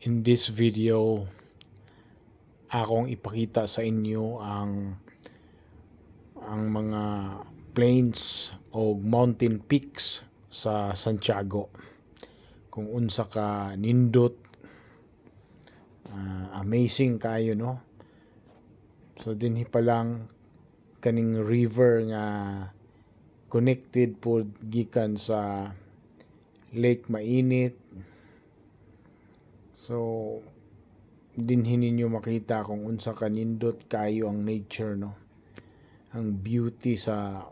In this video, akong ipakita sa inyo ang mga plains o mountain peaks sa Santiago. Kung unsa ka nindot, amazing kayo, no? So dinhi pa lang kaning river nga connected po gikan sa Lake Mainit. So dinhi ninyo makita kung unsa kanindot kayo ang nature, no? Ang beauty sa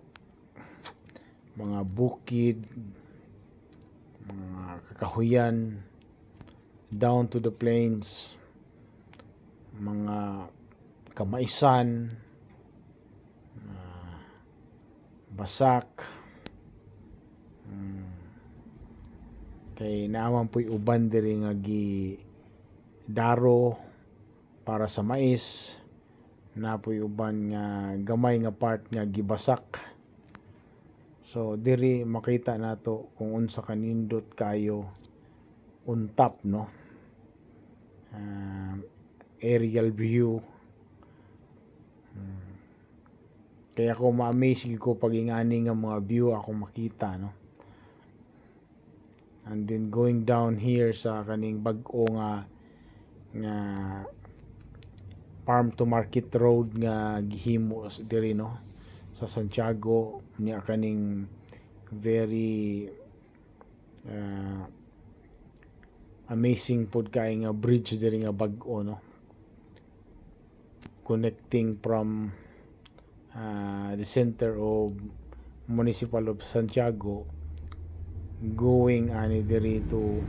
mga bukid, mga kakahuyan, down to the plains, mga kamaisan, basak, kay naaman po'y uban diri nga daro para sa mais, na po'y uban nga gamay nga part nga gibasak. So diri makita nato kung unsa kanindot kayo on top, no? Aerial view. Kaya ako ma-amaze ko pag ingani nga mga view ako makita, no? And then going down here sa kaning bag-o nga farm to market road nga gihimo diri, no, sa Santiago, niya kaning very amazing pod kay nga bridge diri nga bag-o, no, connecting from the center of municipal of Santiago going ani diri to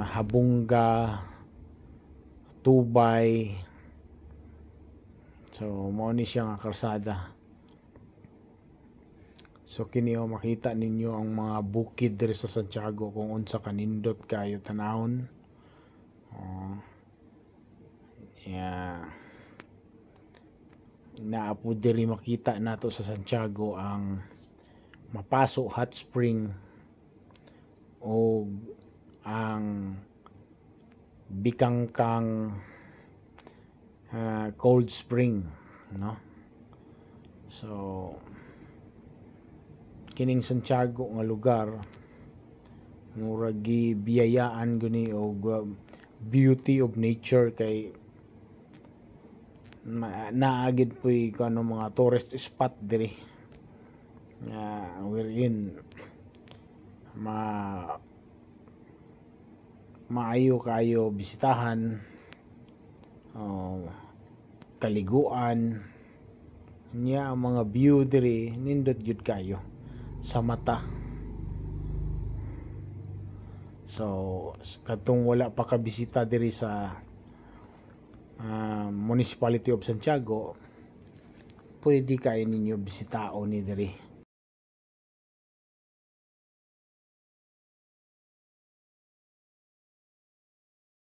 Habunga, Tubay. So mao ni siya nga kalsada. So kini makita ninyo ang mga bukid diri sa Santiago kung unsa kanindot kayo tanahon. Naapo diri makita nato sa Santiago ang Mapaso Hot Spring o ang Bikangkang Cold Spring, no? So kining Santiago nga lugar murag gibiyayaan guni og beauty of nature, kay naagid po'y kano mga tourist spot diri wherein maayo kayo bisitahan, kaliguan niya. Ang mga view diri nindot gyud kayo sa mata. So katong wala pa ka bisita diri sa Municipality of Santiago, pwede kayo ninyo bisitaon ni diri.